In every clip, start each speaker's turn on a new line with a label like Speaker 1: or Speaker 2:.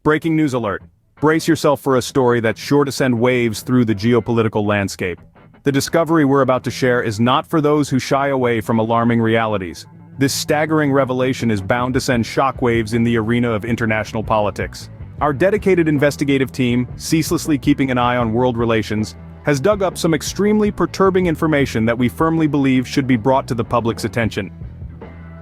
Speaker 1: Breaking news alert. Brace yourself for a story that's sure to send waves through the geopolitical landscape. The discovery we're about to share is not for those who shy away from alarming realities. This staggering revelation is bound to send shockwaves in the arena of international politics. Our dedicated investigative team, ceaselessly keeping an eye on world relations, has dug up some extremely perturbing information that we firmly believe should be brought to the public's attention.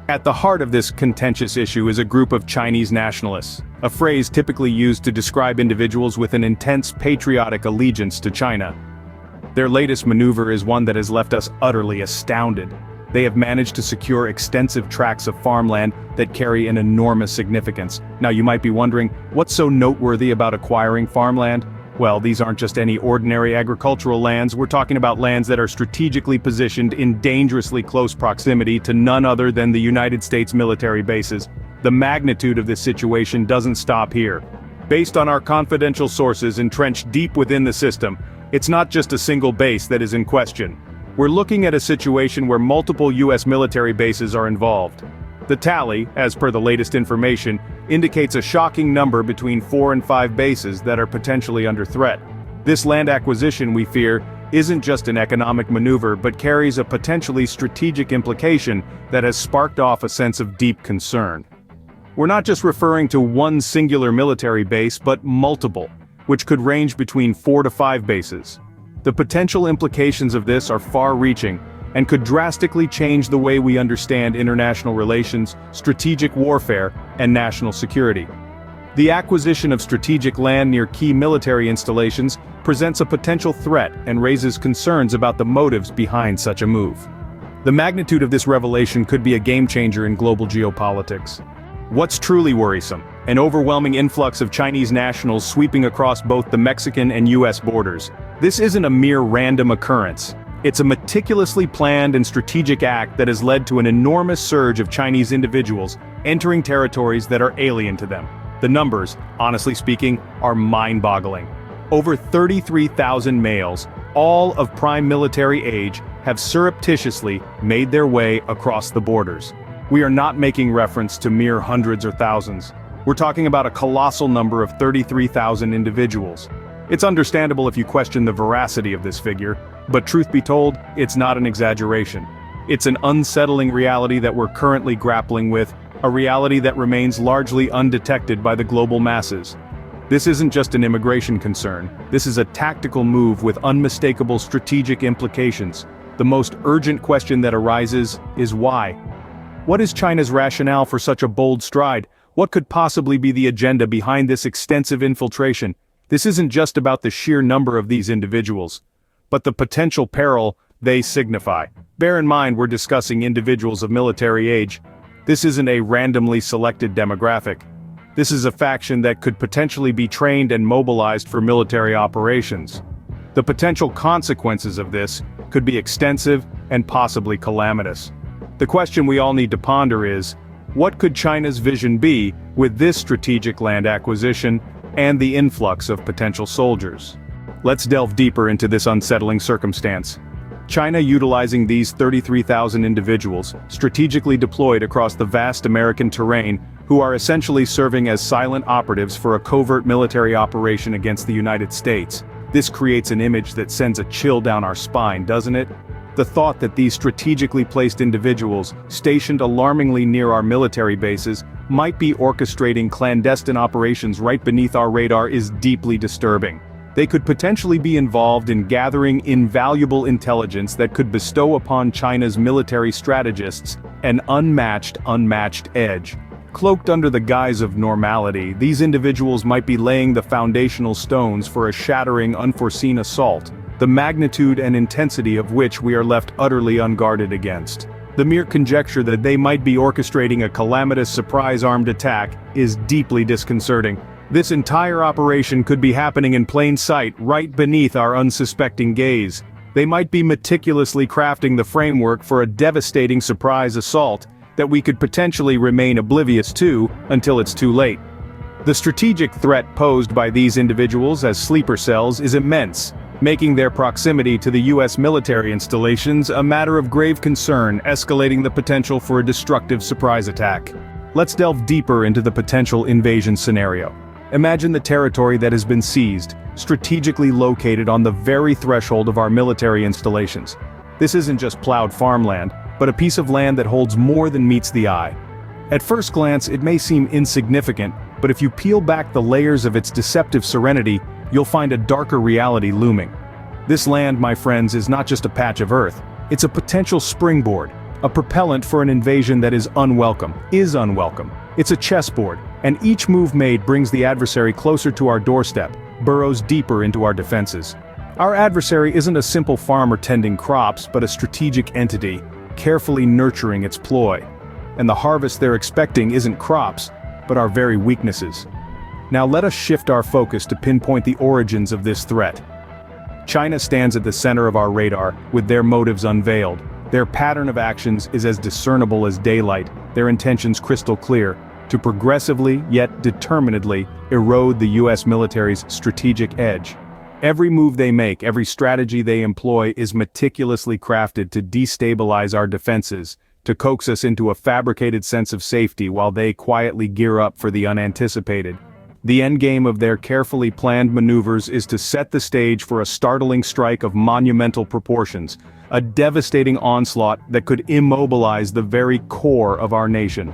Speaker 1: At the heart of this contentious issue is a group of Chinese nationalists, a phrase typically used to describe individuals with an intense patriotic allegiance to China. Their latest maneuver is one that has left us utterly astounded. They have managed to secure extensive tracts of farmland that carry an enormous significance. Now you might be wondering, what's so noteworthy about acquiring farmland? Well, these aren't just any ordinary agricultural lands, we're talking about lands that are strategically positioned in dangerously close proximity to none other than the United States military bases. The magnitude of this situation doesn't stop here. Based on our confidential sources entrenched deep within the system, it's not just a single base that is in question. We're looking at a situation where multiple U.S. military bases are involved. The tally, as per the latest information, indicates a shocking number between 4 and 5 bases that are potentially under threat. This land acquisition, we fear, isn't just an economic maneuver but carries a potentially strategic implication that has sparked off a sense of deep concern. We're not just referring to one singular military base but multiple, which could range between 4 to 5 bases. The potential implications of this are far-reaching and could drastically change the way we understand international relations, strategic warfare, and national security. The acquisition of strategic land near key military installations presents a potential threat and raises concerns about the motives behind such a move. The magnitude of this revelation could be a game-changer in global geopolitics. What's truly worrisome? An overwhelming influx of Chinese nationals sweeping across both the Mexican and U.S. borders. This isn't a mere random occurrence. It's a meticulously planned and strategic act that has led to an enormous surge of Chinese individuals entering territories that are alien to them. The numbers, honestly speaking, are mind-boggling. Over 33,000 males, all of prime military age, have surreptitiously made their way across the borders. We are not making reference to mere hundreds or thousands. We're talking about a colossal number of 33,000 individuals. It's understandable if you question the veracity of this figure, but truth be told, it's not an exaggeration. It's an unsettling reality that we're currently grappling with, a reality that remains largely undetected by the global masses. This isn't just an immigration concern, this is a tactical move with unmistakable strategic implications. The most urgent question that arises is why? What is China's rationale for such a bold stride? What could possibly be the agenda behind this extensive infiltration? This isn't just about the sheer number of these individuals, but the potential peril they signify. Bear in mind we're discussing individuals of military age. This isn't a randomly selected demographic. This is a faction that could potentially be trained and mobilized for military operations. The potential consequences of this could be extensive and possibly calamitous. The question we all need to ponder is, what could China's vision be with this strategic land acquisition and the influx of potential soldiers? Let's delve deeper into this unsettling circumstance. China utilizing these 33,000 individuals, strategically deployed across the vast American terrain, who are essentially serving as silent operatives for a covert military operation against the United States. This creates an image that sends a chill down our spine, doesn't it? The thought that these strategically placed individuals, stationed alarmingly near our military bases, might be orchestrating clandestine operations right beneath our radar is deeply disturbing. They could potentially be involved in gathering invaluable intelligence that could bestow upon China's military strategists an unmatched edge. Cloaked under the guise of normality, these individuals might be laying the foundational stones for a shattering, unforeseen assault, the magnitude and intensity of which we are left utterly unguarded against. The mere conjecture that they might be orchestrating a calamitous surprise armed attack is deeply disconcerting. This entire operation could be happening in plain sight right beneath our unsuspecting gaze. They might be meticulously crafting the framework for a devastating surprise assault that we could potentially remain oblivious to until it's too late. The strategic threat posed by these individuals as sleeper cells is immense, making their proximity to the U.S. military installations a matter of grave concern, escalating the potential for a destructive surprise attack. Let's delve deeper into the potential invasion scenario. Imagine the territory that has been seized, strategically located on the very threshold of our military installations. This isn't just plowed farmland, but a piece of land that holds more than meets the eye. At first glance, it may seem insignificant, but if you peel back the layers of its deceptive serenity, you'll find a darker reality looming. This land, my friends, is not just a patch of earth. It's a potential springboard, a propellant for an invasion that is unwelcome. It's a chessboard, and each move made brings the adversary closer to our doorstep, burrows deeper into our defenses. Our adversary isn't a simple farmer tending crops, but a strategic entity, carefully nurturing its ploy. And the harvest they're expecting isn't crops, but our very weaknesses. Now let us shift our focus to pinpoint the origins of this threat. China stands at the center of our radar, with their motives unveiled. Their pattern of actions is as discernible as daylight, their intentions crystal clear, to progressively, yet determinedly, erode the US military's strategic edge. Every move they make, every strategy they employ is meticulously crafted to destabilize our defenses, to coax us into a fabricated sense of safety while they quietly gear up for the unanticipated. The endgame of their carefully planned maneuvers is to set the stage for a startling strike of monumental proportions, a devastating onslaught that could immobilize the very core of our nation.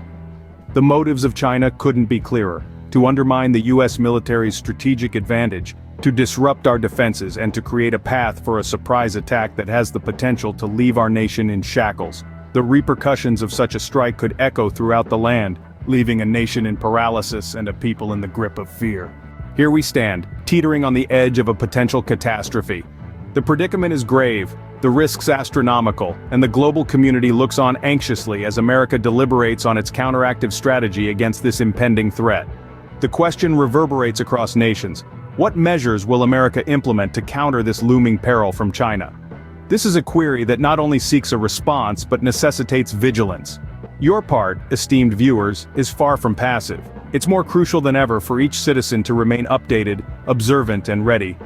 Speaker 1: The motives of China couldn't be clearer: to undermine the US military's strategic advantage, to disrupt our defenses, and to create a path for a surprise attack that has the potential to leave our nation in shackles. The repercussions of such a strike could echo throughout the land, leaving a nation in paralysis and a people in the grip of fear. Here we stand, teetering on the edge of a potential catastrophe. The predicament is grave, the risks astronomical, and the global community looks on anxiously as America deliberates on its counteractive strategy against this impending threat. The question reverberates across nations: what measures will America implement to counter this looming peril from China? This is a query that not only seeks a response but necessitates vigilance. Your part, esteemed viewers, is far from passive. It's more crucial than ever for each citizen to remain updated, observant, and ready.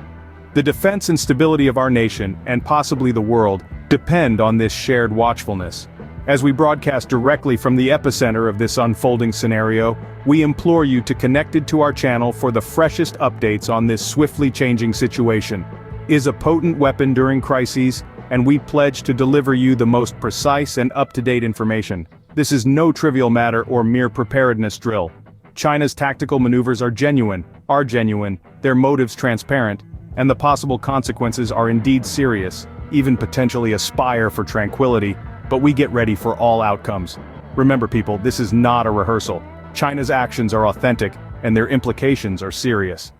Speaker 1: The defense and stability of our nation, and possibly the world, depend on this shared watchfulness. As we broadcast directly from the epicenter of this unfolding scenario, we implore you to connect to our channel for the freshest updates on this swiftly changing situation. Is a potent weapon during crises, and we pledge to deliver you the most precise and up-to-date information. This is no trivial matter or mere preparedness drill. China's tactical maneuvers are genuine, their motives transparent, and the possible consequences are indeed serious, even potentially aspire for tranquility, but we get ready for all outcomes. Remember people, this is not a rehearsal. China's actions are authentic, and their implications are serious.